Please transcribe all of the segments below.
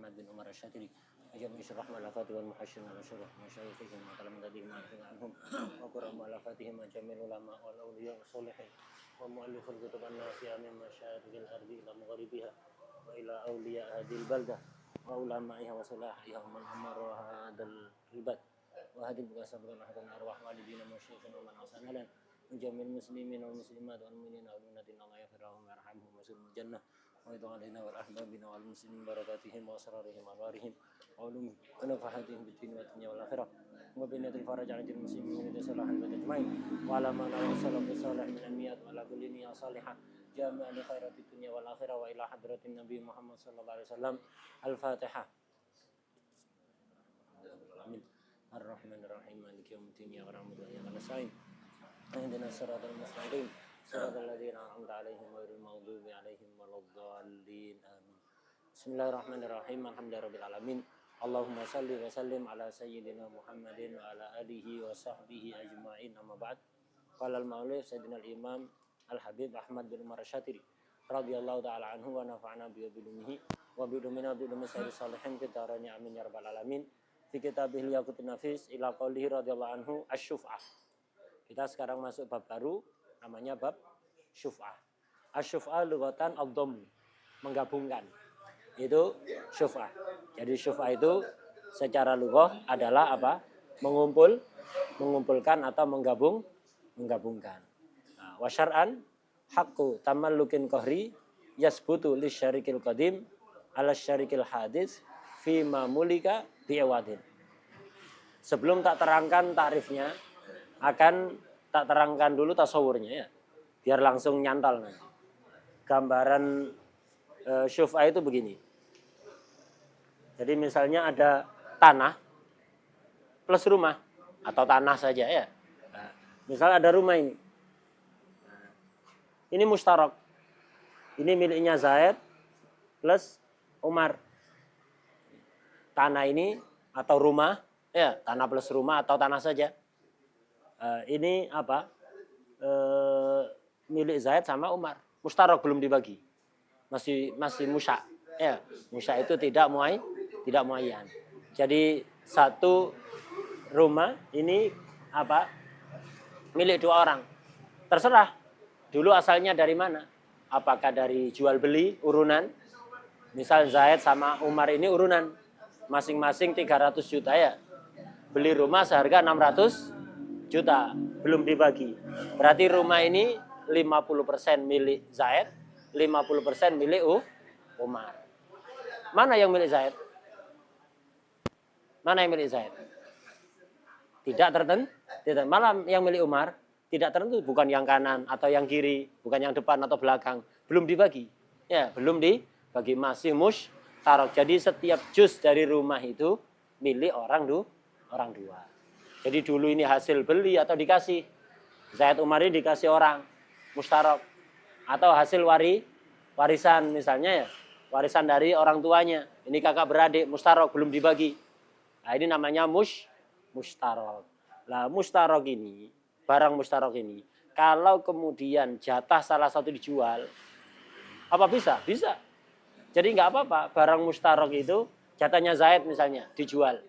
Ahmad bin Umar Asy-Syatiri ajam isyrah malafati wal muhasyir wal syurah masyayikhihim wa talamidihim anhum wa qurra malafatihim jamil ulama wal awliya sholihin wa mualliful kutub an-nafi'ah min masyariqil ardi ila magharibiha wa ila awliya hadil baldah wa ulama'iha wa salahiha wa man amara hadal ribat wa hadil bukasabkan ahdan arwah walidina masyayikhina wa man asanalan jamil muslimin wal muslimat wal mu'minina wal mu'minatin Allah yaghfirahum wa yarhamhum wa yasirhum jannah wa yadhu alaina wal ahbabina wal muslimin barakatihim wa asrarihim wa barihim wa ulum anafahatihim bid-din wa dunya wal akhirah wa binatil faraj 'ala al muslimin wa salahan wa tajmain wa ala man sallallahu salih min al-miyat wa ala kulli niyyah salihah jami'a li khairatid dunya wal akhirah wa ila hadratin nabi Muhammad sallallahu alaihi wasallam al-fatihah. Amin. Ar-Rahmanir Rahim maliki yaumiddin iyyaka na'budu wa iyyaka nasta'in اهدنا الصراط المستقيم صراط الذين أنعمت عليهم غير المغضوب عليهم ولا الضالين آمين. بسم الله الرحمن الرحيم الحمد لله رب العالمين اللهم صل وسلم على سيدنا محمد وعلى آله وصحبه أجمعين أما بعد قال المؤلف سيدنا الإمام الحبيب أحمد بن عمر الشاتري رضي الله تعالى عنه ونفعنا بعلومه وبعلومنا بعلوم سائر الصالحين في الدارين آمين يا رب العالمين في كتابه الياقوت النفيس إلى قوله رضي الله عنه الشفعة. Kita sekarang masuk bab baru, namanya bab syuf'ah. Asy-syuf'ah lughatan ad-dhamm, menggabungkan. Itu syuf'ah. Jadi syuf'ah itu secara lughah adalah apa? Mengumpulkan atau menggabungkan. Nah, wa syar'an haqqu tamallukin qahri yasbutu lisyarikil qadim ala syarikil hadis fi ma mulika bi'awadin. Sebelum tak terangkan takrifnya, akan tak terangkan dulu tasawurnya ya, biar langsung nyantal nanti. Gambaran syuf'ah itu begini. Jadi misalnya ada tanah plus rumah atau tanah saja ya. Nah, misal ada rumah ini. Nah, ini mustarak. Ini miliknya Zaid plus Umar. Tanah ini atau rumah ya, tanah plus rumah atau tanah saja. Ini apa? Milik Zaid sama Umar. Mustarak belum dibagi. Masih musya. Ya, musya itu tidak muayyan. Jadi satu rumah ini apa? Milik dua orang. Terserah. Dulu asalnya dari mana? Apakah dari jual beli urunan? Misal Zaid sama Umar ini urunan. Masing-masing 300 juta ya. Beli rumah seharga 600 juta, belum dibagi. Berarti rumah ini 50% milik Zaid, 50% milik Umar. Mana yang milik Zaid? Mana yang milik Zaid? Tidak tertentu. Malah yang milik Umar tidak tertentu, bukan yang kanan atau yang kiri, bukan yang depan atau belakang, belum dibagi. Ya, belum dibagi, masih musytarak. Jadi setiap juz dari rumah itu milik orang dua. Jadi dulu ini hasil beli atau dikasih. Zaid Umar ini dikasih orang, mustarak. Atau hasil warisan misalnya ya. Warisan dari orang tuanya. Ini kakak beradik, mustarak, belum dibagi. Nah ini namanya mustarak. Nah mustarak ini, barang mustarak ini, kalau kemudian jatah salah satu dijual, apa bisa? Bisa. Jadi nggak apa-apa, barang mustarak itu, jatahnya Zaid misalnya, dijual.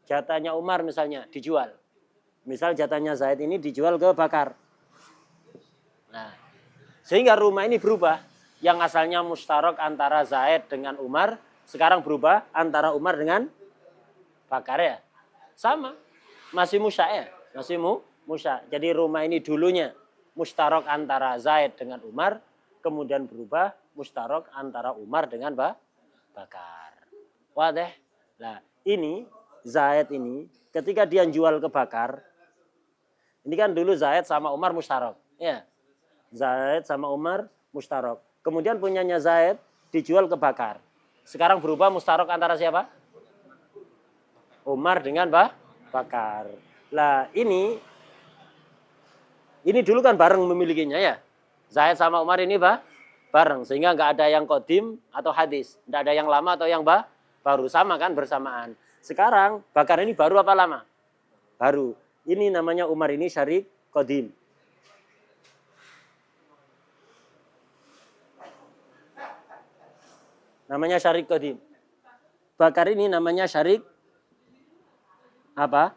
Jatahnya Umar misalnya dijual. Misal jatahnya Zaid ini dijual ke Bakar. Nah, sehingga rumah ini berubah. Yang asalnya mustarak antara Zaid dengan Umar, sekarang berubah antara Umar dengan Bakar ya. Sama. Masih musya ya. Masih musya. Jadi rumah ini dulunya mustarak antara Zaid dengan Umar, kemudian berubah mustarak antara Umar dengan Bakar. Wadah. Nah, ini Zaid ini ketika dia jual ke Bakar, ini kan dulu Zaid sama Umar mustarak, ya. Zaid sama Umar mustarak. Kemudian punyanya Zaid dijual ke Bakar. Sekarang berubah mustarak antara siapa? Umar dengan Bakar. Lah ini dulu kan bareng memilikinya ya. Zaid sama Umar ini bareng, sehingga nggak ada yang qadim atau hadis, nggak ada yang lama atau yang baru, sama kan, bersamaan. Sekarang Bakar ini baru apa lama? Baru. Ini namanya Umar ini syarik qadim. Namanya syarik qadim. bakar ini namanya syarik apa?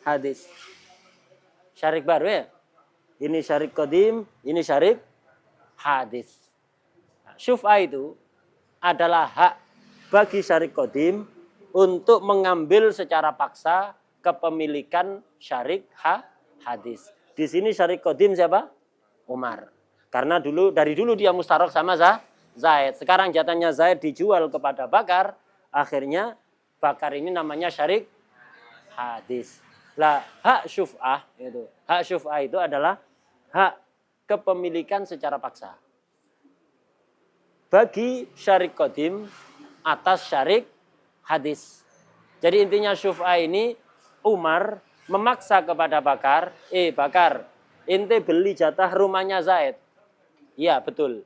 Hadis. Syarik baru ya. Ini syarik qadim, ini syarik hadis. Nah, syuf'ah itu adalah hak bagi syarik qadim untuk mengambil secara paksa kepemilikan syarik hadis. Di sini syarik qadim siapa? Umar. Karena dari dulu dia mustarok sama Zaid. Sekarang jatahnya Zaid dijual kepada Bakar, akhirnya Bakar ini namanya syarik hadis. Lah, hak syuf'ah itu adalah hak kepemilikan secara paksa bagi syarik qadim atas syarik hadis. Jadi intinya syuf'ah ini Umar memaksa kepada Bakar, Bakar, ente beli jatah rumahnya Zaid. Iya, betul.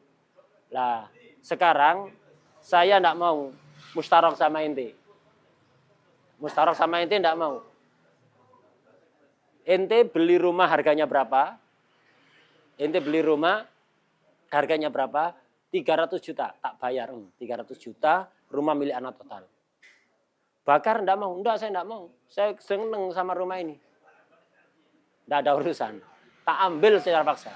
Lah, sekarang saya enggak mau mustarok sama ente. Mustarok sama ente enggak mau. Ente beli rumah harganya berapa? Ente beli rumah harganya berapa? 300 juta, tak bayar. 300 juta, rumah milik anak total. Bakar enggak mau. Enggak, saya enggak mau. Saya seneng sama rumah ini. Enggak ada urusan. Tak ambil secara paksa.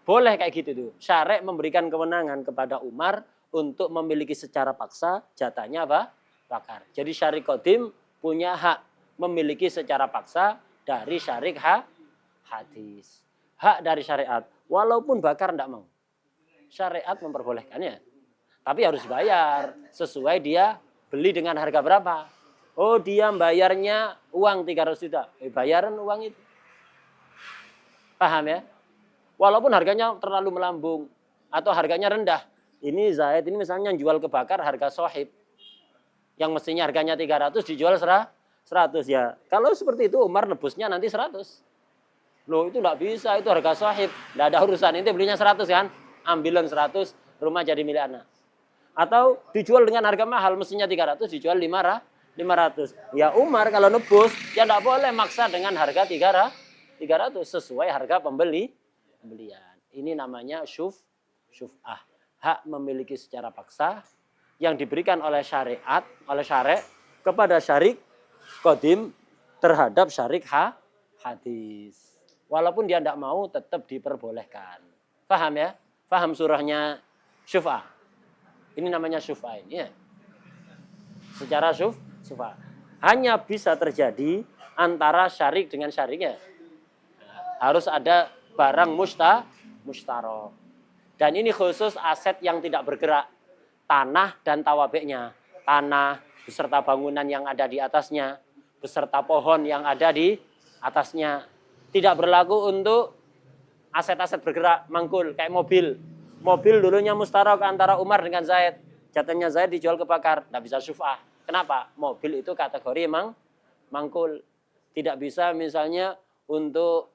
Boleh kayak gitu tuh. Syarek memberikan kewenangan kepada Umar untuk memiliki secara paksa jatahnya apa? Bakar. Jadi syarik qadim punya hak memiliki secara paksa dari syarik hadis. Hak dari syariat. Walaupun Bakar tidak mau. Syariat memperbolehkannya. Tapi harus bayar. Sesuai dia beli dengan harga berapa. Oh, dia bayarnya uang 300 juta. Bayaran uang itu. Paham ya? Walaupun harganya terlalu melambung. Atau harganya rendah. Ini Zaid ini misalnya jual ke Bakar harga sohib. Yang mestinya harganya 300 dijual 100 ya. Kalau seperti itu Umar nebusnya nanti 100. Loh itu enggak bisa, itu harga sahib. Enggak ada urusan, ini belinya 100 kan? Ambilan 100, rumah jadi milik anak. Atau dijual dengan harga mahal, mestinya 300, dijual 500. Ya Umar kalau nebus, ya enggak boleh maksa dengan harga 300 sesuai harga pembelian. Ini namanya syuf'ah. Hak memiliki secara paksa yang diberikan oleh syariat, oleh syarek kepada syarik qadim terhadap syarik hadis. Walaupun dia tidak mau tetap diperbolehkan. Paham ya? Paham surahnya syuf'ah. Ini namanya syuf'ah ini ya. Secara syuf'ah. Hanya bisa terjadi antara syarik dengan syariknya. Harus ada barang mustarok. Dan ini khusus aset yang tidak bergerak. Tanah dan tawabeknya. Tanah beserta bangunan yang ada di atasnya. Beserta pohon yang ada di atasnya. Tidak berlaku untuk aset-aset bergerak, mangkul, kayak mobil. Mobil dulunya mustarok antara Umar dengan Zaid. Jatahnya Zaid dijual ke Bakar, tidak bisa syuf'ah. Kenapa? Mobil itu kategori mangkul. Tidak bisa misalnya untuk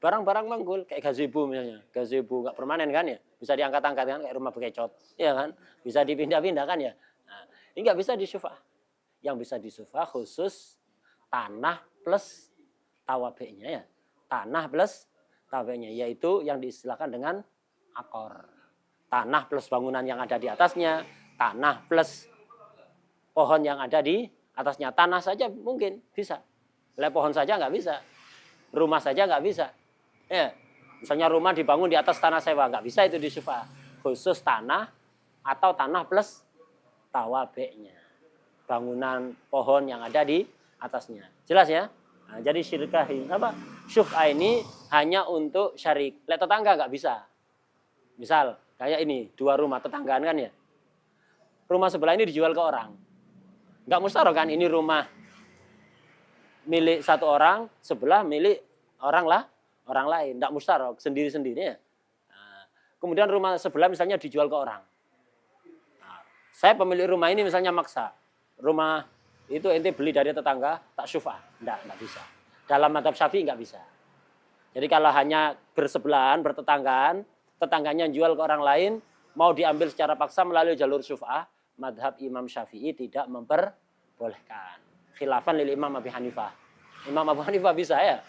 barang-barang mangkul, kayak gazebo misalnya. Gazebo nggak permanen kan ya? Bisa diangkat-angkat kan, kayak rumah bekecot. Ya kan? Bisa dipindah-pindah kan ya? Nah, ini nggak bisa disyuf'ah. Yang bisa disyuf'ah khusus tanah plus tawabeknya ya. Tanah plus tawabeknya, yaitu yang diistilahkan dengan akor. Tanah plus bangunan yang ada di atasnya, tanah plus pohon yang ada di atasnya. Tanah saja mungkin bisa. Pohon saja nggak bisa. Rumah saja nggak bisa. Ya. Misalnya rumah dibangun di atas tanah sewa, nggak bisa itu disyuf'ah. Khusus tanah atau tanah plus tawabeknya. Bangunan pohon yang ada di atasnya. Jelas ya? Nah, jadi syuf'ah ini hanya untuk syarik. Tetangga nggak bisa. Misal kayak ini 2 rumah tetanggaan kan ya. Rumah sebelah ini dijual ke orang. Nggak mustarok kan, ini rumah milik satu orang, sebelah milik orang lain. Nggak mustarok, sendiri-sendiri ya. Nah, kemudian rumah sebelah misalnya dijual ke orang. Nah, saya pemilik rumah ini misalnya maksa. Rumah itu ente beli dari tetangga, tak syuf'ah. Enggak bisa. Dalam mazhab Syafi'i enggak bisa. Jadi kalau hanya bersebelahan, bertetanggaan, tetangganya jual ke orang lain, mau diambil secara paksa melalui jalur syuf'ah, mazhab Imam Syafi'i tidak memperbolehkan. Khilafan lil Imam Abu Hanifah. Imam Abu Hanifah bisa ya.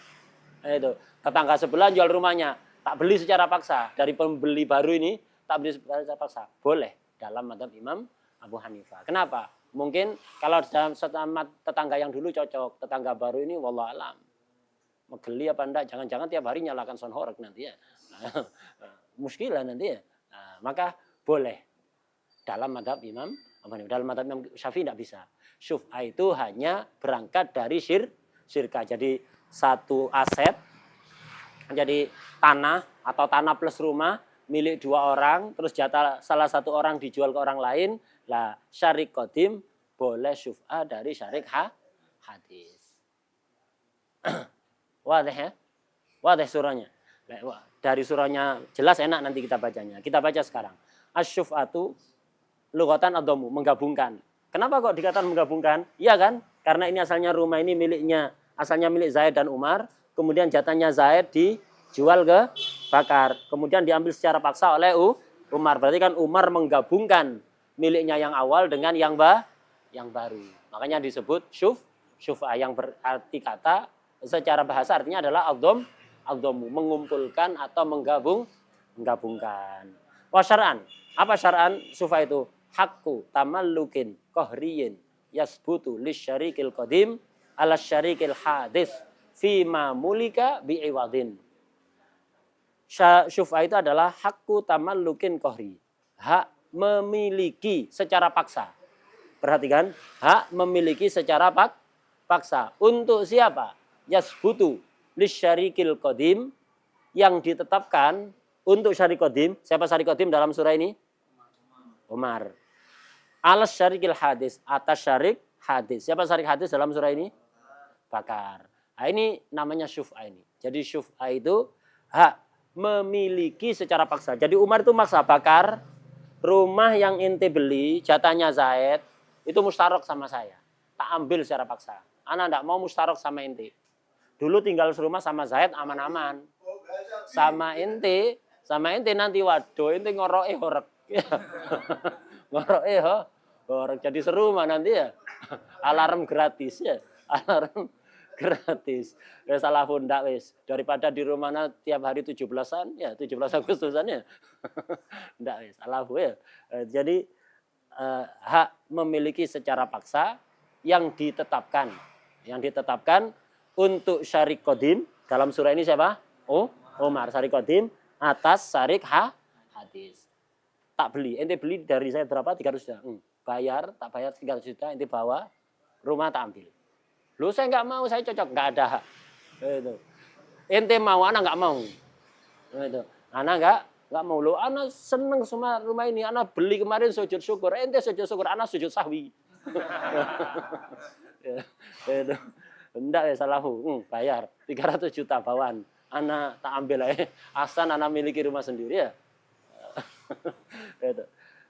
Itu tetangga sebelah jual rumahnya, tak beli secara paksa. Dari pembeli baru ini, tak beli secara paksa. Boleh. dalam madzhab Imam Abu Hanifah. Kenapa? Mungkin kalau dalam tetangga yang dulu cocok, tetangga baru ini wallah alam. Megeli apa enggak, jangan-jangan tiap hari nyalakan sound horeg nanti ya. Muskilah nanti ya. Nah, maka boleh dalam madzhab Imam Abu Hanifah. Dalam madzhab Imam Syafi'i tidak bisa. Syuf'ah itu hanya berangkat dari syirka. Jadi satu aset, jadi tanah atau tanah plus rumah milik dua orang, terus jatah salah satu orang dijual ke orang lain, lah syarik qadim boleh syuf'ah dari syarik hadis. Wadah ya? Wadah surahnya. Dari surahnya jelas enak nanti kita bacanya. Kita baca sekarang. Asy-syuf'atu lughatan ad-dhammu, menggabungkan. Kenapa kok dikatakan menggabungkan? Iya kan? Karena ini asalnya rumah ini asalnya milik Zaid dan Umar, kemudian jatahnya Zaid dijual ke Bakar, kemudian diambil secara paksa oleh Umar. Berarti kan Umar menggabungkan miliknya yang awal dengan yang baru. Makanya disebut syuf'ah yang berarti kata secara bahasa artinya adalah ad-dhammu, mengumpulkan atau menggabungkan. Wa syar'an, apa syar'an syuf'ah itu? Hakku tamallukin qahriyin yasbutu lisyarikil qadim ala syarikil hadis fima mulika bi'iwadin. Syuf'ah itu adalah hakku tamallukin qahri, hak memiliki secara paksa. Perhatikan, hak memiliki secara paksa. Untuk siapa? Yasbutu lisyarikil qadim, yang ditetapkan untuk syarik qadim. Siapa syarik qadim dalam surah ini? Umar. Alas syarikil hadis, atas syarik hadis. Siapa syarik hadis dalam surah ini? Bakar. Nah, ini namanya syuf'ah ini. Jadi syuf'ah itu hak memiliki secara paksa. Jadi Umar itu maksa Bakar, rumah yang ente beli, jatahnya Zaid, itu mustarok sama saya. Tak ambil secara paksa. Anak enggak mau mustarok sama ente. Dulu tinggal serumah sama Zaid aman-aman. Sama ente nanti waduh, ente ngoroke horeg. Ngoroke horeg jadi serumah nanti ya. Alarm gratis ya. Alarm gratis. Wes salah pundak wis. Daripada di rumahnya tiap hari 17-an ya, 17 Agustusan ya. Ndak wis, salah ya. Jadi hak memiliki secara paksa yang ditetapkan. Yang ditetapkan untuk syarik qadim dalam surah ini siapa? Umar syarik qadim atas syarik hadis. Tak beli, ente beli dari saya berapa? 300 juta. Bayar, tak bayar 300 juta, ente bawa, rumah tak ambil. Lu saya nggak mau, saya cocok, nggak ada hak. Itu. Ente mau, anak nggak mau. Itu. Anak nggak mau. Lu anak seneng sama rumah ini, anak beli kemarin sujud syukur, ente sujud syukur, anak sujud sahwi. Itu. Enggak ya salahku, bayar 300 juta bawaan. Anak tak ambil aja. Asal anak miliki rumah sendiri ya. Itu.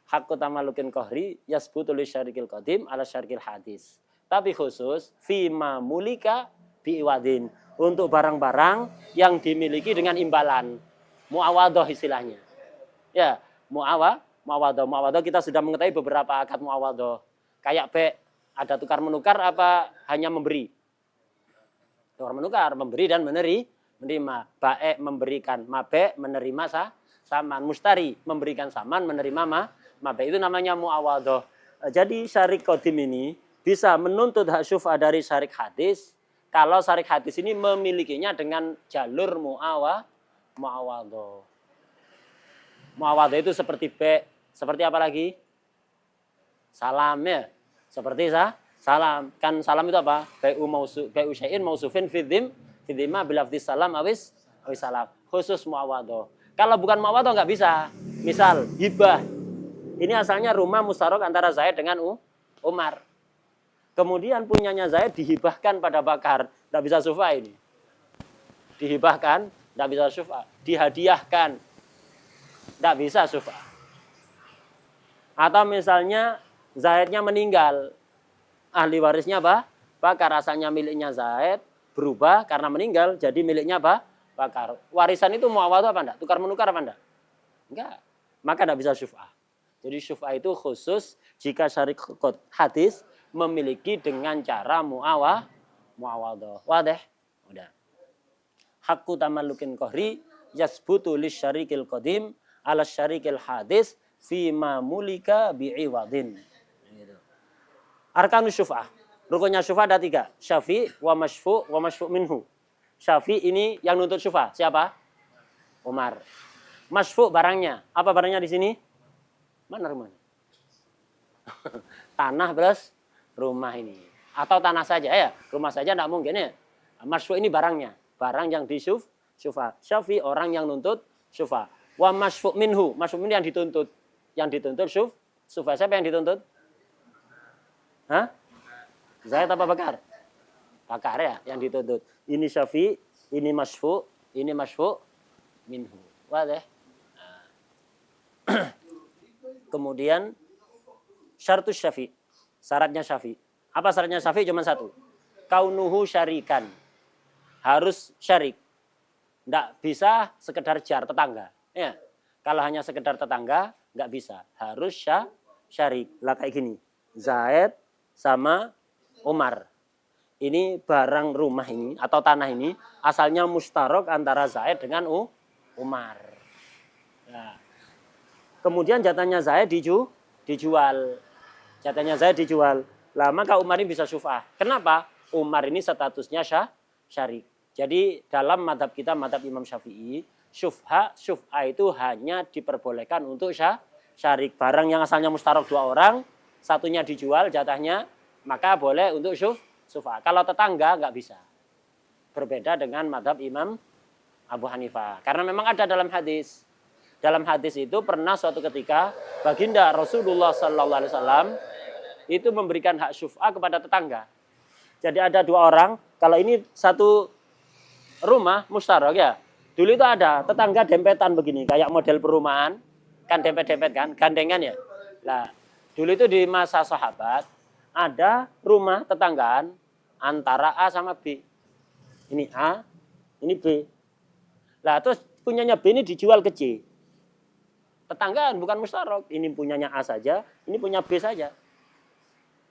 Hakku tamalukin kohri yasbutu li syarikil qadim ala syarikil hadis. Tapi khusus fima mulika biiwadin, untuk barang-barang yang dimiliki dengan imbalan. Muawadhah istilahnya. Ya, muawadhah kita sudah mengetahui beberapa akad muawadhah. Kayak ada tukar menukar apa hanya memberi? Tukar menukar, memberi dan menerima. Bae memberikan mabe, menerima saman. Mustari memberikan saman, menerima mabe. Itu namanya muawadhah. Jadi syarik qadim ini bisa menuntut hak syuf'ah dari syarik hadis kalau syarik hadis ini memilikinya dengan jalur muawadhah. Muawadhah itu seperti seperti apa lagi? Salam ya. Seperti salam. Kan salam itu apa? Bai'u syai'in mausufin fidzimma bilafdhis salam awis salam. Khusus muawadhah. Kalau bukan muawadhah nggak bisa. Misal hibah. Ini asalnya rumah mustarok antara Zaid dengan Umar. Kemudian punyanya Zaid dihibahkan pada Bakar. Tidak bisa syuf'ah ini. Dihibahkan, tidak bisa syuf'ah. Dihadiahkan, tidak bisa syuf'ah. Atau misalnya Zaidnya meninggal. Ahli warisnya apa? Bakar. Asalnya miliknya Zaid, berubah karena meninggal, jadi miliknya apa? Bakar. Warisan itu muawadhah apa enggak? Tukar menukar apa enggak? Enggak. Maka tidak bisa syuf'ah. Jadi syuf'ah itu khusus jika syarik hadis memiliki dengan cara muawadhah. Wadah? Udah. Hakku tamallukin kohri yasbutu lisyarikil qadim ala syarikil hadis fima mulika bi'iwadin. Gitu. Arkanus syuf'ah. Rukunnya syuf'ah ada 3. Syafi' wa masyfu' minhu. Syafi' ini yang nuntut syuf'ah. Siapa? Umar. Masyfu' barangnya. Apa barangnya di sini? Mana rumahnya? Tanah plus rumah ini. Atau tanah saja ya. Rumah saja tidak mungkin ya. Masyfu' ini barangnya. Barang yang syuf'ah. Syafi' orang yang nuntut syuf'ah. Wa masyfu' minhu. Masyfu' minhu yang dituntut. Yang dituntut syuf'ah. Siapa yang dituntut? Hah? Zaid apa Bakar? Bakar ya yang dituntut. Ini Syafi', ini masyfu', ini masyfu' minhu. Wadah. Kemudian syaratus Syafi'. Syaratnya Syafi'. Apa syaratnya Syafi'? Cuma 1. Kaunuhu syarikan. Harus syarik. Tidak bisa sekedar jar tetangga. Ya. Kalau hanya sekedar tetangga, nggak bisa. Harus syarik. Lah kayak gini. Zaid sama Umar. Ini barang rumah ini atau tanah ini asalnya mustarok antara Zaid dengan Umar. Nah, kemudian jatahnya Zaid dijual. Jatahnya Zaid dijual. Lah maka Umar ini bisa syuf'ah. Kenapa? Umar ini statusnya syarik. Jadi dalam madhab kita, madhab Imam Syafi'i, syuf'ah itu hanya diperbolehkan untuk syarik. Barang yang asalnya mustarok 2 orang, satunya dijual jatahnya, maka boleh untuk syuf'ah. Kalau tetangga nggak bisa. Berbeda dengan madhab Imam Abu Hanifah. Karena memang ada dalam hadis. Dalam hadis itu pernah suatu ketika baginda Rasulullah Sallallahu Alaihi Wasallam itu memberikan hak syuf'ah kepada tetangga. Jadi ada 2 orang. Kalau ini satu rumah mustarok ya. Dulu itu ada tetangga dempetan begini, kayak model perumahan, kan dempet-dempet kan, gandengan ya. Nah, dulu itu di masa sahabat ada rumah tetanggaan antara A sama B. Ini A, ini B. Nah, terus punyanya B ini dijual ke C. Tetanggaan bukan mustarok. Ini punyanya A saja, ini punya B saja.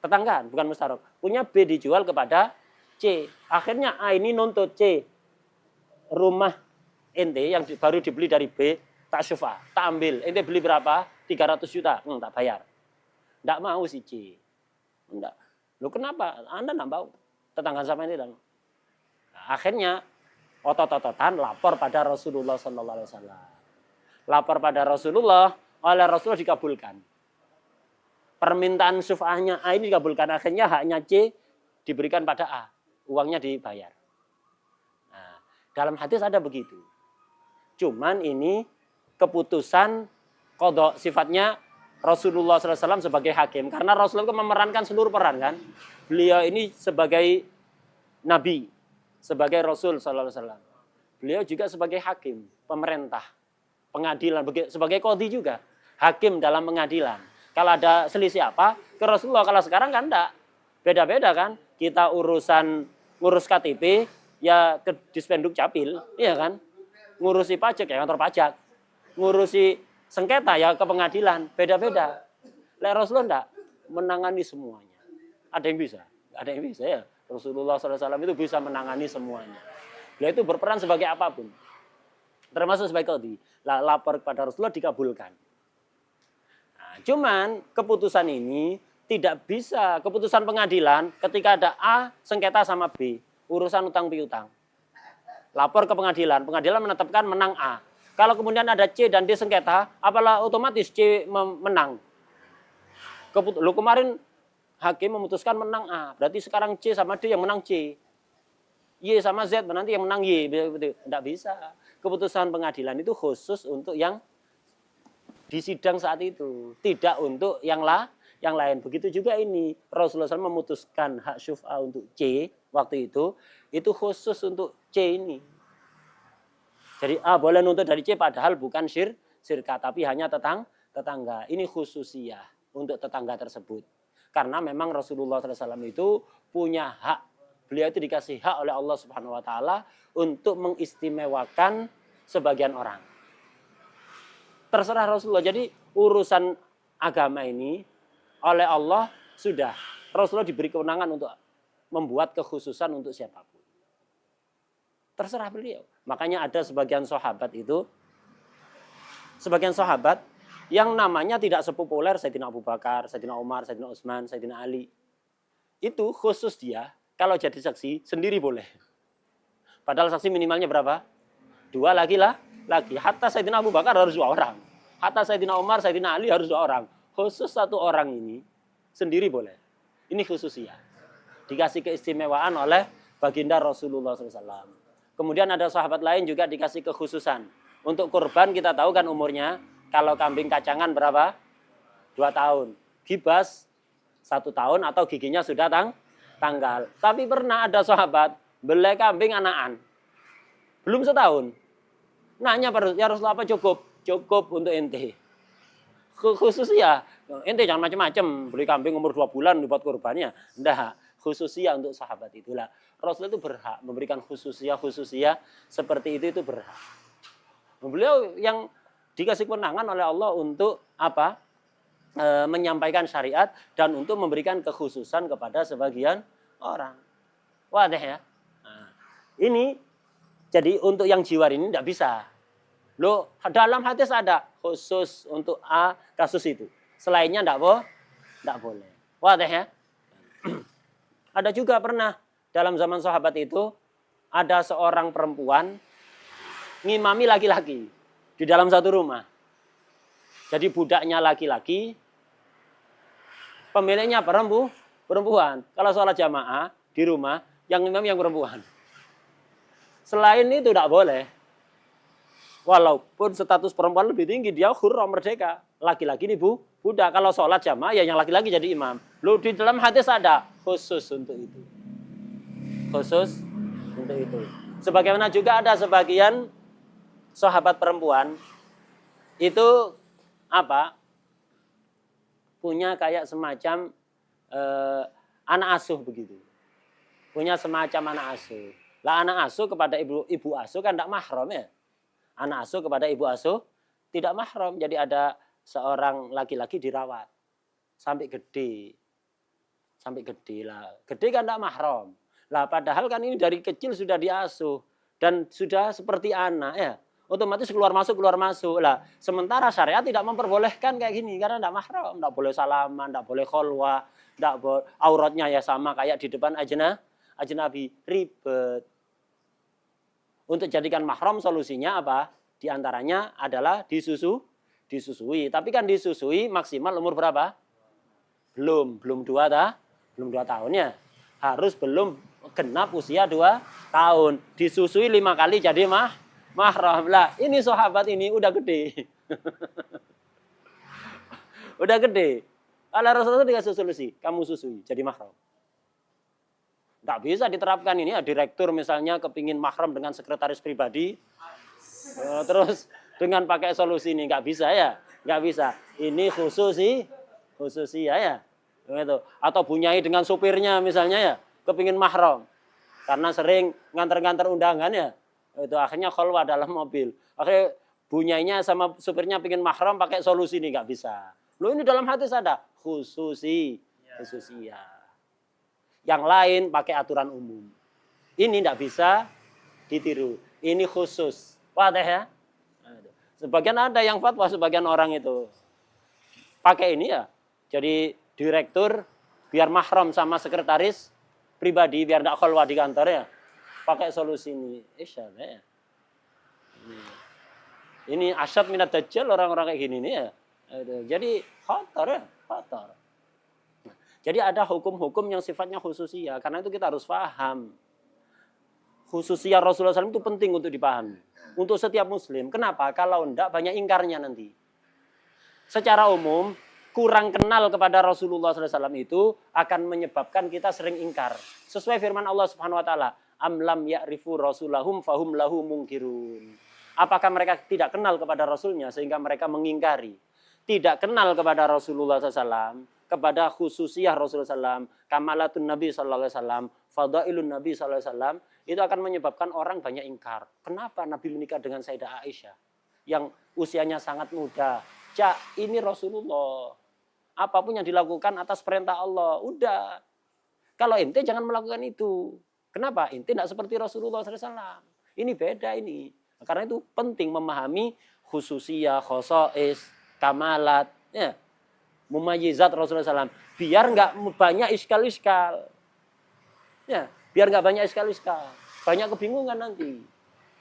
Tetanggaan bukan mustarok. Punya B dijual kepada C. Akhirnya A ini nuntut C. Rumah ente yang baru dibeli dari B, tak syuf'ah, tak ambil. Ente beli berapa? 300 juta. Tak bayar. Enggak mau si C. Enggak. Loh kenapa? Anda enggak mau. Tetangga sama ini dan akhirnya otot-ototan lapor pada Rasulullah Sallallahu Alaihi Wasallam. Lapor pada Rasulullah, oleh Rasulullah dikabulkan. Permintaan syuf'ahnya A ini dikabulkan. Akhirnya haknya C diberikan pada A. Uangnya dibayar. Nah, dalam hadis ada begitu. Cuman ini keputusan qadha sifatnya Rasulullah SAW sebagai hakim. Karena Rasulullah memerankan seluruh peran kan. Beliau ini sebagai Nabi, sebagai Rasul SAW. Beliau juga sebagai hakim, pemerintah, pengadilan, sebagai qadhi juga. Hakim dalam pengadilan. Kalau ada selisih apa, ke Rasulullah. Kalau sekarang kan enggak. Beda-beda kan. Kita ngurus KTP, ya ke Dispenduk Capil, iya kan. Ngurusi pajak, ya kantor pajak. Ngurusi sengketa, ya ke pengadilan. Beda-beda. Rasulullah enggak menangani semuanya. Ada yang bisa? Ada yang bisa ya. Rasulullah SAW itu bisa menangani semuanya. Beliau itu berperan sebagai apapun. Termasuk sebagai qadhi. Lapor kepada Rasulullah dikabulkan. Nah, cuman keputusan ini tidak bisa, keputusan pengadilan ketika ada A sengketa sama B. Urusan utang piutang. Lapor ke pengadilan. Pengadilan menetapkan menang A. Kalau kemudian ada C dan D sengketa, apalah otomatis C menang. Lu kemarin hakim memutuskan menang A. Berarti sekarang C sama D yang menang C. Y sama Z nanti yang menang Y. Tidak bisa. Keputusan pengadilan itu khusus untuk yang di sidang saat itu. Tidak untuk yang lain. Begitu juga ini. Rasulullah SAW memutuskan hak syuf'ah untuk C waktu itu khusus untuk C ini. Jadi A boleh nuntut dari C padahal bukan syirka, tapi hanya tetangga. Ini khususiyah untuk tetangga tersebut. Karena memang Rasulullah SAW itu punya hak. Beliau itu dikasih hak oleh Allah Subhanahu Wa Taala untuk mengistimewakan sebagian orang. Terserah Rasulullah. Jadi urusan agama ini oleh Allah sudah. Rasulullah diberi kewenangan untuk membuat kekhususan untuk siapapun. Terserah beliau. Makanya ada sebagian sahabat Yang namanya tidak sepopuler Sayyidina Abu Bakar, Sayyidina Umar, Sayyidina Utsman, Sayyidina Ali. Itu khusus dia, kalau jadi saksi sendiri boleh. Padahal saksi minimalnya berapa? 2 lagi. Hatta Sayyidina Abu Bakar harus 2 orang. Hatta Sayyidina Umar, Sayyidina Ali harus 2 orang. Khusus 1 orang ini sendiri boleh. Ini khususnya. Dikasih keistimewaan oleh baginda Rasulullah SAW. Kemudian ada sahabat lain juga dikasih kekhususan. Untuk kurban kita tahu kan umurnya, kalau kambing kacangan berapa? 2 tahun. Gibas 1 tahun atau giginya sudah tanggal. Tapi pernah ada sahabat beli kambing anakan. Belum setahun. Nanya ya Rasulullah apa cukup? Cukup untuk ente. Khusus ya. Ente jangan macam-macam. Beli kambing umur 2 bulan dibuat kurbannya. Enggak. Khususia untuk sahabat itulah. Rasulullah itu berhak memberikan khususia seperti itu berhak. Beliau yang dikasih kewenangan oleh Allah untuk apa? Menyampaikan syariat dan untuk memberikan kekhususan kepada sebagian orang. Wadah ya. Nah, ini jadi untuk yang jiwar ini tidak bisa. Loh, dalam hadis ada khusus untuk kasus itu. Selainnya tidak boleh. Wadah ya. Ada juga pernah dalam zaman sahabat itu ada seorang perempuan ngimami laki-laki di dalam satu rumah. Jadi budaknya laki-laki, pemiliknya perempuan. Kalau sholat jamaah di rumah, yang imam yang perempuan. Selain itu tidak boleh. Walaupun status perempuan lebih tinggi, dia hurra merdeka. Laki-laki ini budak. Kalau sholat jamaah, ya yang laki-laki jadi imam. Loh, di dalam hadis ada khusus untuk itu. Khusus untuk itu. Sebagaimana juga ada sebagian sahabat perempuan itu apa? Punya kayak semacam anak asuh begitu. Punya semacam anak asuh. Lah anak asuh kepada ibu asuh kan tidak mahram ya. Anak asuh kepada ibu asuh tidak mahram. Jadi ada seorang laki-laki dirawat sampai gede. Sampai gede lah. Gede kan tidak mahram. Lah padahal kan ini dari kecil sudah diasuh dan sudah seperti anak ya. Otomatis keluar masuk. Lah sementara syariat tidak memperbolehkan kayak gini karena tidak mahram, tidak boleh salaman, tidak boleh kholwah, tidak boleh auratnya ya sama kayak di depan ajnabi, ribet. Untuk jadikan mahram solusinya apa? Di antaranya adalah disusui. Tapi kan disusui maksimal umur berapa? Belum 2 tahun ya. Harus belum genap usia 2 tahun. Disusui 5 kali jadi mahram. Lah, ini sahabat ini udah gede. Udah gede. Kalau Rasulullah dikasih solusi, kamu susui jadi mahram. Nggak bisa diterapkan ini ya, direktur misalnya kepingin mahram dengan sekretaris pribadi, terus dengan pakai solusi ini nggak bisa ya, nggak bisa. Ini khususi ya, gitu. Atau bunyai dengan supirnya misalnya ya, kepingin mahram, karena sering nganter-nganter undangan ya, itu akhirnya kholwah dalam mobil. Akhirnya bunyainya sama supirnya pingin mahram pakai solusi ini nggak bisa. Loh ini dalam hadis ada khususi ya. Yang lain pakai aturan umum. Ini tidak bisa ditiru. Ini khusus. Wadah ya. Sebagian ada yang fatwa, sebagian orang itu pakai ini ya. Jadi direktur biar mahram sama sekretaris pribadi biar tidak kholwah di kantor ya. Pakai solusi ini. Ya. Ini asyad minat dajjal orang-orang kayak gini nih ya. Jadi kotor ya, kotor. Jadi ada hukum-hukum yang sifatnya khususia. Karena itu kita harus paham. Khususia Rasulullah SAW itu penting untuk dipahami. Untuk setiap muslim. Kenapa? Kalau enggak banyak ingkarnya nanti. Secara umum, kurang kenal kepada Rasulullah SAW itu akan menyebabkan kita sering ingkar. Sesuai firman Allah Subhanahu Wa Taala, Am lam ya'rifu rasulahum fahum lahu mungkirun. Apakah mereka tidak kenal kepada Rasulnya sehingga mereka mengingkari? Tidak kenal kepada Rasulullah SAW, kepada khususiyah Rasulullah SAW, kamalatun Nabi SAW, fadailun Nabi SAW, itu akan menyebabkan orang banyak ingkar. Kenapa Nabi menikah dengan Sayyidah Aisyah yang usianya sangat muda? Ini Rasulullah. Apapun yang dilakukan atas perintah Allah, udah. Kalau ente jangan melakukan itu. Kenapa? Ente tidak seperti Rasulullah SAW. Ini beda ini. Karena itu penting memahami khususiyah, khosois, kamalat, ya, mumayyizat Rasulullah SAW. Biar nggak banyak iskal-iskal. Ya, biar nggak banyak iskal-iskal. Banyak kebingungan nanti.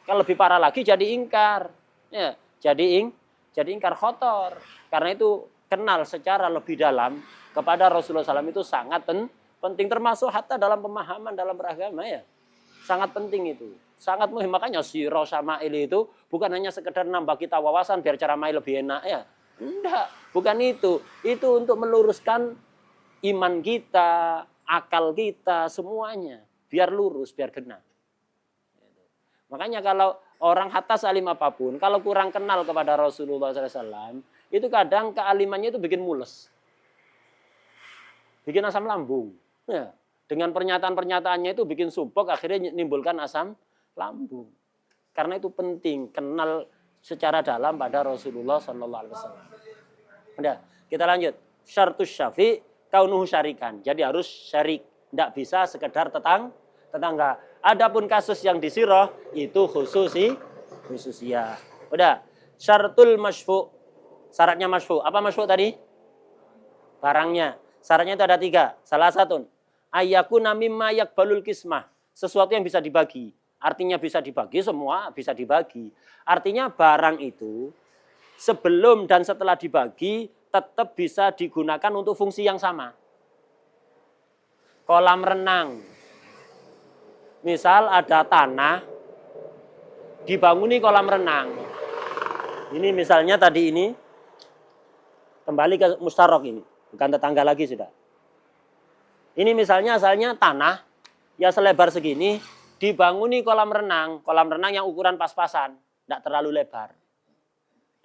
Kalau lebih parah lagi jadi ingkar. Ya, jadi ingkar khotor. Karena itu kenal secara lebih dalam kepada Rasulullah SAW itu sangat penting, termasuk hatta dalam pemahaman dalam beragama ya. Sangat penting itu. Sangat muhim. Makanya sirah syama'il itu bukan hanya sekedar nambah kita wawasan biar cara main lebih enak ya. Enggak, bukan itu. Itu untuk meluruskan iman kita, akal kita, semuanya. Biar lurus, biar kena. Makanya kalau orang hatta salim apapun, kalau kurang kenal kepada Rasulullah SAW, itu kadang kealimannya itu bikin mules. Bikin asam lambung. Ya. Dengan pernyataan-pernyataannya itu bikin subok, akhirnya menimbulkan asam lambung. Karena itu penting, kenal secara dalam pada Rasulullah SAW. Udah, kita lanjut. Syartus syafi' kaunuhu syarikan. Jadi harus syarik. Tidak bisa sekedar tetangga. Adapun kasus yang disirah, itu khususiyah. Udah, syartul masyfu'. Syaratnya masyfu'. Apa masyfu' tadi? Barangnya. Syaratnya itu ada 3. Salah satu. Ayyakuna mimma yakbalul kismah. Sesuatu yang bisa dibagi. Artinya bisa dibagi, semua bisa dibagi. Artinya barang itu sebelum dan setelah dibagi tetap bisa digunakan untuk fungsi yang sama. Kolam renang. Misal ada tanah, dibanguni kolam renang. Ini misalnya tadi ini, kembali ke mustarok ini. Bukan tetangga lagi sudah. Ini misalnya asalnya tanah, ya selebar segini, dibanguni kolam renang yang ukuran pas-pasan, tidak terlalu lebar.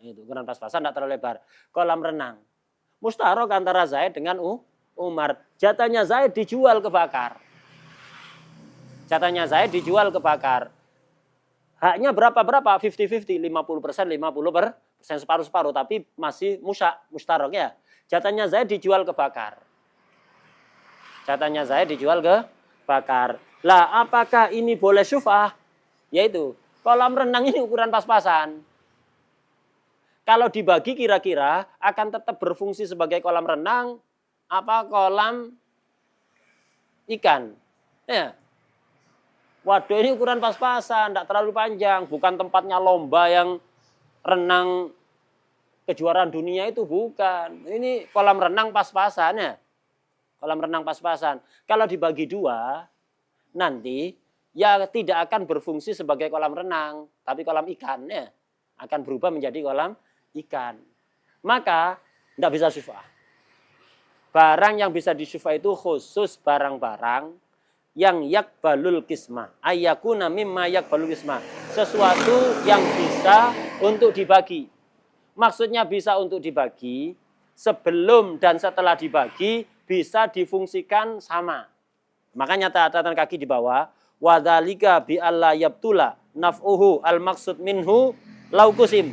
Itu ukuran pas-pasan, tidak terlalu lebar. Kolam renang. Mustarok antara Zaid dengan Umar. Jatahnya Zaid dijual kebakar. Jatahnya Zaid dijual kebakar. Haknya berapa? 50-50, 50%, 50%, separuh-separuh, tapi masih mustarok ya. Jatahnya Zaid dijual kebakar. Jatahnya Zaid dijual ke bakar. Lah, apakah ini boleh syuf'ah? Yaitu, kolam renang ini ukuran pas-pasan. Kalau dibagi kira-kira akan tetap berfungsi sebagai kolam renang apa kolam ikan. Ya. Waduh, ini ukuran pas-pasan, tidak terlalu panjang, bukan tempatnya lomba yang renang kejuaraan dunia itu bukan. Ini kolam renang pas-pasan ya. Kolam renang pas-pasan. Kalau dibagi 2, nanti ya tidak akan berfungsi sebagai kolam renang, tapi kolam ikan ya. Akan berubah menjadi kolam ikan. Maka tidak bisa syuf'ah. Barang yang bisa disyuf'ah itu khusus barang-barang yang yakbalul kismah. Ayyakuna mimma yakbalul kismah. Sesuatu yang bisa untuk dibagi. Maksudnya bisa untuk dibagi sebelum dan setelah dibagi bisa difungsikan sama. Makanya catatan kaki di bawah, wadzalika bi alla yabtula naf'uhu al-maqsud minhu laukusim.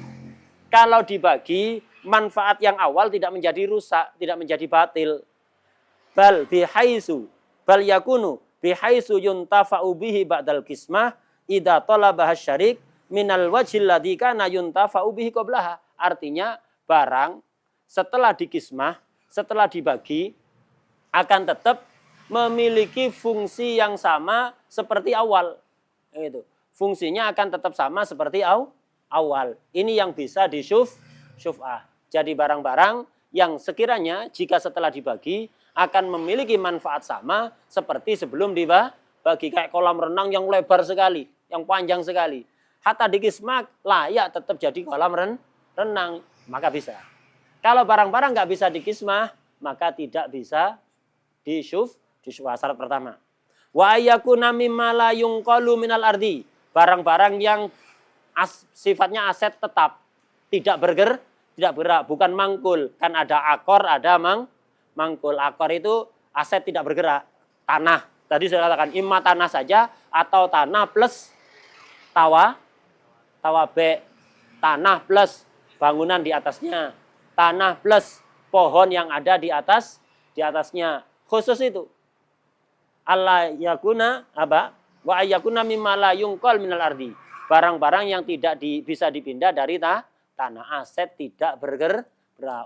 Kalau dibagi, manfaat yang awal tidak menjadi rusak, tidak menjadi batil. Bal yakunu bihaisu yuntafa'u bihi ba'dal kismah idza talabah syarik minal wajhil ladzi kana yuntafa'u bihi qablaha. Artinya barang setelah dikismah, setelah dibagi akan tetap memiliki fungsi yang sama seperti awal. Itu. Fungsinya akan tetap sama seperti awal. Ini yang bisa disyuf'ah. Jadi barang-barang yang sekiranya jika setelah dibagi akan memiliki manfaat sama seperti sebelum dibagi. Kayak kolam renang yang lebar sekali, yang panjang sekali. Hatta dikismah layak tetap jadi kolam renang, maka bisa. Kalau barang-barang nggak bisa dikismah, maka tidak bisa disyuf'ah. Syarat pertama. Wa ayyakuna mimma la yunqalu minal ardi. Barang-barang yang sifatnya aset tetap, tidak bergerak, bukan mangkul. Kan ada akor, ada mangkul. Akor itu aset tidak bergerak. Tanah. Tadi saya katakan imma tanah saja atau tanah plus tawa B. Tanah plus bangunan di atasnya. Tanah plus pohon yang ada di atasnya. Khusus itu. Allah yakuna apa? Wa ayyakuna mimma la yunqal minal ardi. Barang-barang yang tidak bisa dipindah dari tanah. Aset tidak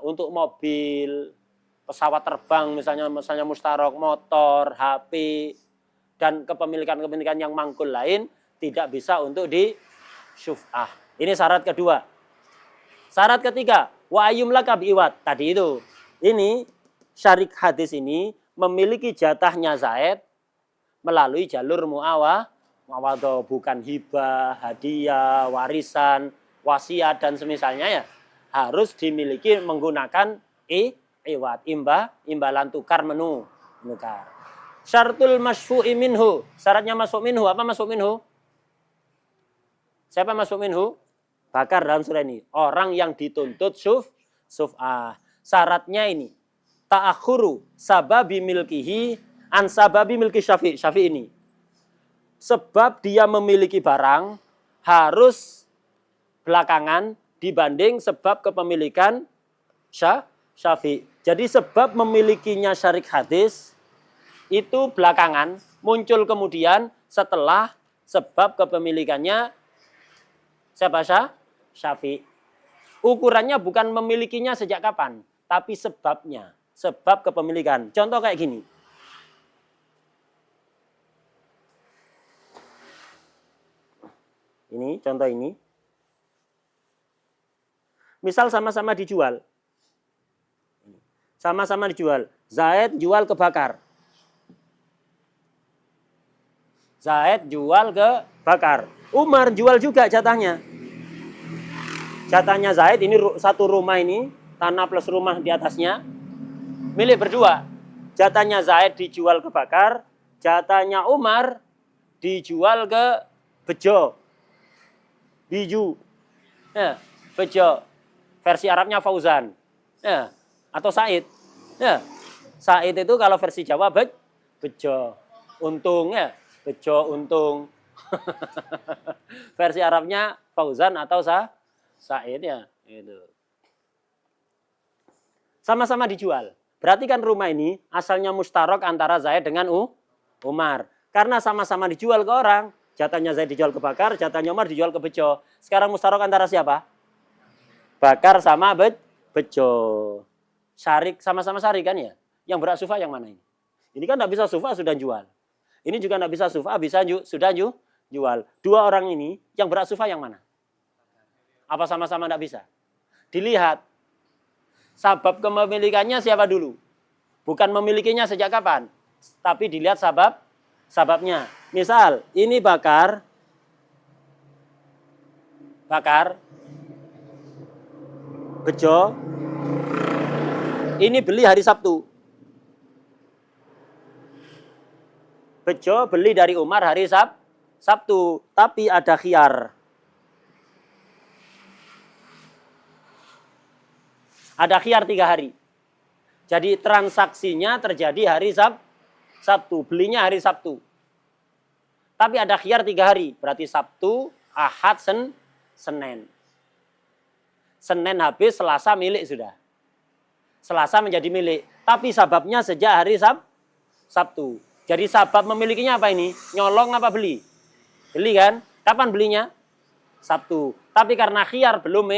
Untuk mobil, pesawat terbang misalnya mustarok, motor, HP, dan kepemilikan yang mangkul lain tidak bisa untuk di syuf'ah. Ini syarat kedua. Syarat ketiga, wa ayyumlaka bi'iwat. Tadi itu. Ini syarik hadis ini memiliki jatahnya Zaid melalui jalur muawadhah, bukan hibah, hadiah, warisan, wasiat dan semisalnya ya. Harus dimiliki menggunakan iwat, imbalan tukar menukar. Syartul masyfu'i minhu. Syaratnya masuk minhu. Apa masuk minhu? Siapa masuk minhu? Bakar dalam surah ini. Orang yang dituntut syuf'ah. Syaratnya ini. Ta'akhuru sababi milkihi an sababi milki syafi'. Syafi' ini. Sebab dia memiliki barang harus belakangan dibanding sebab kepemilikan syafi'. Jadi sebab memilikinya syarik hadis itu belakangan, muncul kemudian setelah sebab kepemilikannya siapa? Syafi'. Ukurannya bukan memilikinya sejak kapan, tapi sebabnya, sebab kepemilikan. Contoh kayak gini. Ini, contoh ini. Misal sama-sama dijual. Sama-sama dijual. Zaid jual ke Bakar. Zaid jual ke Bakar. Umar jual juga jatahnya. Jatahnya Zaid ini satu rumah ini, tanah plus rumah di atasnya, milik berdua. Jatahnya Zaid dijual ke Bakar, jatahnya Umar dijual ke Bejo. Biju. Ya, Bejo. Versi Arabnya Fauzan. Ya, atau Said. Ya. Said itu kalau versi Jawa Bejo. Untung ya. Bejo untung. Versi Arabnya Fauzan atau Said ya. Gitu. Sama-sama dijual. Berarti kan rumah ini asalnya mustarok antara Zaid dengan Umar. Karena sama-sama dijual ke orang. Jatahnya Zaid dijual ke Bakar, jatahnya Umar dijual ke Bejo. Sekarang mustarok antara siapa? Bakar sama Bejo. Syarik, sama-sama syarik kan ya? Yang berat sufa yang mana ini? Ini kan tidak bisa sufa sudah jual. Ini juga tidak bisa sufa, sudah jual. Dua orang ini, yang berat sufa yang mana? Apa sama-sama tidak bisa? Dilihat. Sabab kepemilikannya siapa dulu? Bukan memilikinya sejak kapan. Tapi dilihat sababnya. Misal, ini Bakar. Bejo. Ini beli hari Sabtu. Bejo beli dari Umar hari Sabtu, tapi ada khiyar. Ada khiyar 3 hari. Jadi transaksinya terjadi hari Sabtu, belinya hari Sabtu. Tapi ada khiyar 3 hari, berarti Sabtu, Ahad, Senin. Senin habis, Selasa milik sudah. Selasa menjadi milik, tapi sababnya sejak hari Sabtu. Jadi sabab memilikinya apa ini? Nyolong apa beli? Beli kan? Kapan belinya? Sabtu. Tapi karena khiyar belum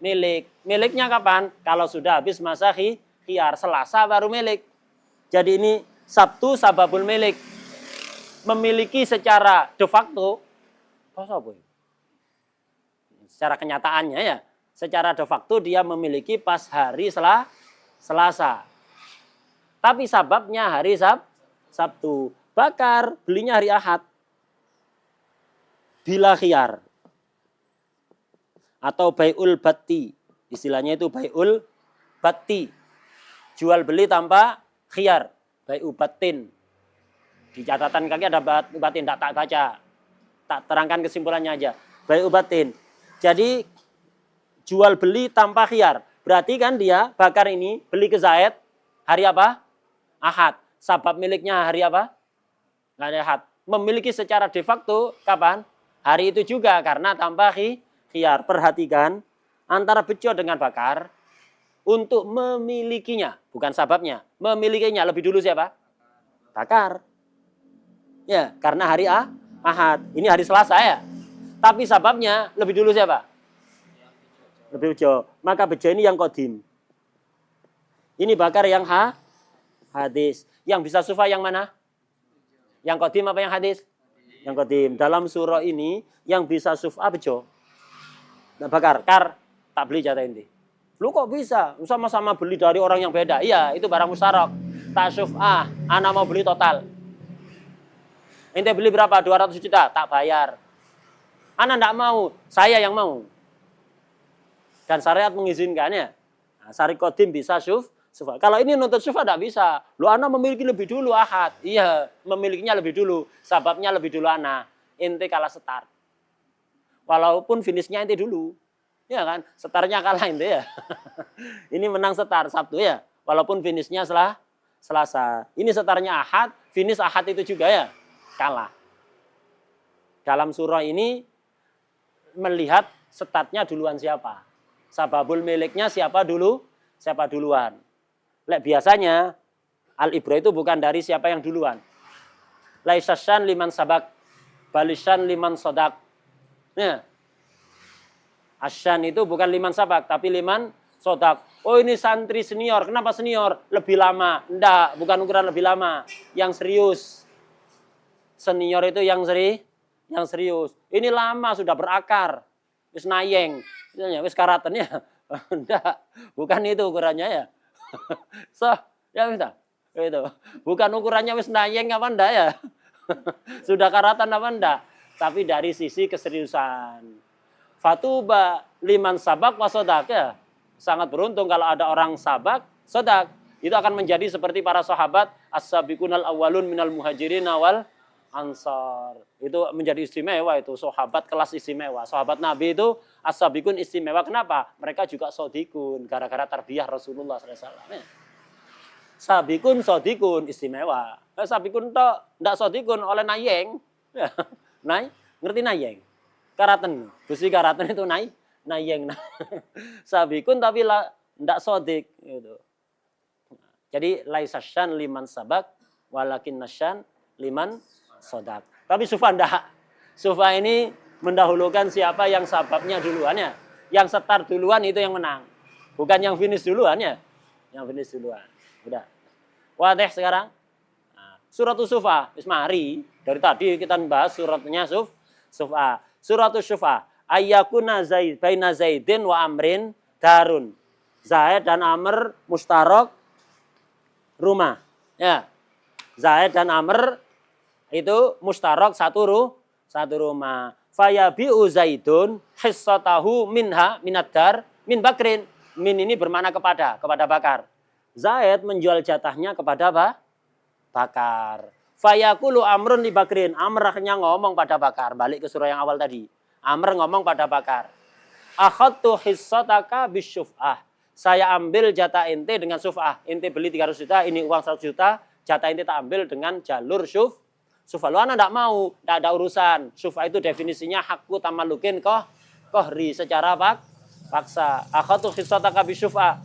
milik. Miliknya kapan? Kalau sudah habis masa khiyar. Selasa baru milik. Jadi ini Sabtu sababul milik. Memiliki secara de facto. Secara kenyataannya ya. Secara de facto dia memiliki pas hari Selasa. Tapi sababnya hari Sabtu. Bakar belinya hari Ahad. Bila khiyar. Atau bai'ul batti. Istilahnya itu bai'ul batti. Jual beli tanpa khiyar. Bai'u batin. Di catatan kaki ada batin. Tak baca. Tak terangkan kesimpulannya aja. Bai'u batin. Jadi jual beli tanpa khiyar. Berarti kan dia Bakar ini beli ke Zaid. Hari apa? Ahad. Sabab miliknya hari apa? Nggak ada Ahad. Memiliki secara de facto kapan? Hari itu juga karena tanpa khiyar. Perhatikan antara Bejo dengan Bakar untuk memilikinya, bukan sababnya. Memilikinya lebih dulu siapa? Bakar. Ya, karena hari Ahad. Ini hari Selasa ya. Tapi sababnya lebih dulu siapa? Lebih Bejo. Maka Bejo ini yang kodim. Ini bakar yang hadis. Yang bisa sufa yang mana? Yang qadim apa yang hadis? Yang qadim. Dalam surah ini yang bisa sufa bejo. Nah, bakar, tak beli jatah inti. Lu kok bisa? Sama-sama beli dari orang yang beda. Iya, itu barang musyarak. Tak sufa, ana mau beli total. Ente beli berapa? 200 juta, tak bayar. Ana enggak mau, saya yang mau. Dan syariat mengizinkannya. Nah, syariat qadim bisa sufa. Kalau ini nuntut sufa enggak bisa. Lu ana memiliki lebih dulu ahad. Iya, memilikinya lebih dulu. Sebabnya lebih dulu ana. Ente kalah start. Walaupun finishnya ente dulu. Ya kan? Startnya kalah ente ya. Ini menang start Sabtu ya. Walaupun finishnya Selasa. Ini startnya ahad, finish ahad itu juga ya. Kalah. Dalam surah ini melihat startnya duluan siapa. Sababul miliknya siapa duluan. Lek biasanya al-ibrah itu bukan dari siapa yang duluan. Laisasyan liman sabak, balisan liman sodak. Nah, asyan itu bukan liman sabak, tapi liman sodak. Oh ini santri senior, kenapa senior? Lebih lama. Enggak, bukan ukuran lebih lama. Yang serius. Senior itu yang serius. Ini lama sudah berakar. Wis nayeng. Wis karatennya. Enggak, bukan itu ukurannya ya. So, ya minta. Itu. Bukan ukurannya wis nayeng apa enggak ya. Sudah karatan apa enggak. Tapi dari sisi keseriusan. Fatuba liman sabak wasodak ya. Sangat beruntung kalau ada orang sabak, sodak. Itu akan menjadi seperti para sahabat as-sabiqunal awwalun minal muhajirin wal ansar. Itu menjadi istimewa itu. Sahabat kelas istimewa. Sahabat Nabi itu as-sabiqun istimewa. Kenapa? Mereka juga sodikun. Gara-gara tarbiyah Rasulullah SAW. Sabikun sodikun istimewa. Sabikun to ndak sodikun oleh nayeng. Ngerti nayeng? Karaten. Besi karaten itu nayeng. Sabikun tapi ndak sodik gitu. Jadi laisasyan liman sabak walakin nasyan liman sodak. Tapi sufa ndak. Sufa ini mendahulukan siapa yang sababnya duluan ya. Yang start duluan itu yang menang. Bukan yang finish duluan ya. Yang finish duluan. Udah. Wadih sekarang. Nah, suratul sufa. Mari. Dari tadi kita bahas suratnya sufa. Suratul sufa. Ayyakuna baina Zaidin wa Amrin darun. Zaid dan Amr mustarok rumah. Ya. Zaid dan Amr itu mustarok satu rumah. Fayabi'u Zaidun hissatahu minha minadar min Bakrin. Min ini bermakna kepada Bakar. Zaid menjual jatahnya kepada Bakar. Fayaqulu Amrun li Bakrin. Amr akhirnya ngomong pada Bakar. Balik ke surah yang awal tadi. Amr ngomong pada Bakar. Akhadtu hissataka bisyuf'ah. Saya ambil jatah ente dengan suf'ah. Ente beli 300 juta, ini uang 100 juta. Jatah ente tak ambil dengan jalur suf'ah. Lu anak enggak mau, enggak ada urusan. Suf'ah itu definisinya hakku tamalukin kohri secara paksa. Akhadtu hissataka bisyuf'ah.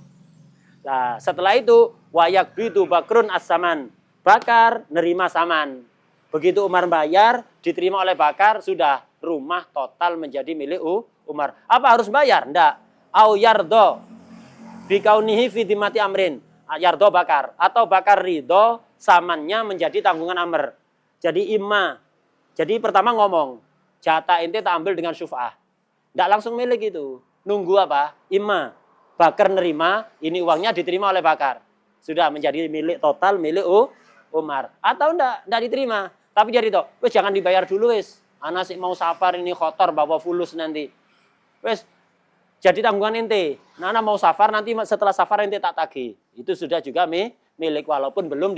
Nah, setelah itu wayak bitu Bakrun as-saman. Bakar nerima saman. Begitu Umar bayar, diterima oleh Bakar, sudah rumah total menjadi milik Umar. Apa harus bayar? Enggak. Au yardo bikaunihi fi dimati Amrin. Yardo Bakar atau Bakar ridho samannya menjadi tanggungan Amr. Jadi imma. Jadi pertama ngomong, jatah ente tak ambil dengan syuf'ah. Enggak langsung milik itu. Nunggu apa? Imma. Bakar nerima, ini uangnya diterima oleh Bakar. Sudah menjadi milik total milik Umar. Atau enggak diterima. Tapi jadi toh, wes jangan dibayar dulu wes. Anak sih mau safar ini kotor bawa fulus nanti. Wes jadi tanggungan ente. Nana mau safar nanti setelah safar ente tak tagih. Itu sudah juga milik walaupun belum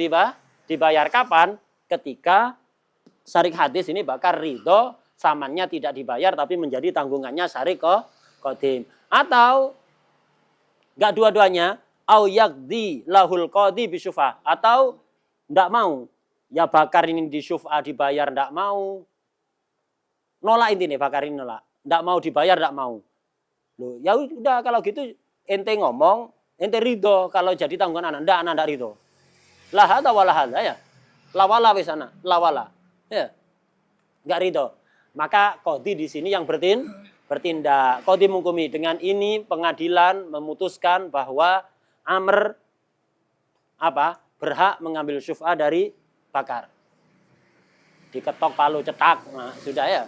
dibayar. Kapan? Ketika syarik hadis ini Bakar ridho samannya tidak dibayar tapi menjadi tanggungannya syarik qadim. Atau enggak dua-duanya, au yakdi lahul qadi bisyufah, atau enggak mau. Ya Bakar ini di syufah dibayar enggak mau. Nolak intinya Bakar ini nolak. Enggak mau dibayar enggak mau. Loh, ya udah kalau gitu ente ngomong, ente ridho kalau jadi tanggungan anak enggak ridho. La hada wala hada ya. Lawala wis ana, lawala. Ya. Enggak ridho. Maka qadi di sini yang bertindak. Qadi menghukumi dengan ini pengadilan memutuskan bahwa Amr berhak mengambil syuf'ah dari bakar. Diketok palu cetak, nah, sudah ya.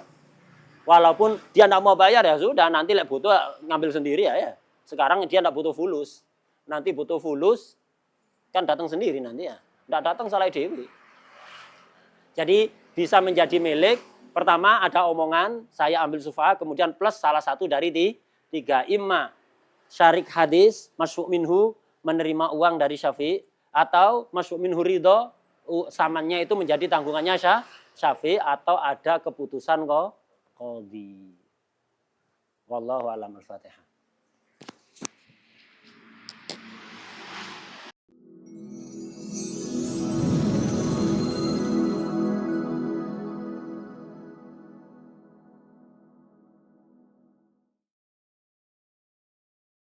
Walaupun dia tidak mau bayar ya sudah, nanti lek butuh ngambil sendiri ya. Sekarang dia tidak butuh fulus. Nanti butuh fulus kan datang sendiri nanti ya. Tidak datang salah dewi. Jadi bisa menjadi milik. Pertama ada omongan saya ambil syuf'ah, kemudian plus salah satu dari tiga. Imma syarik hadis, masyfu' minhu, menerima uang dari Syafi'i, atau masyfu' minhu ridho, samannya itu menjadi tanggungannya Syafi'i, atau ada keputusan qadhi. Wallahu a'lam al-Fatihah.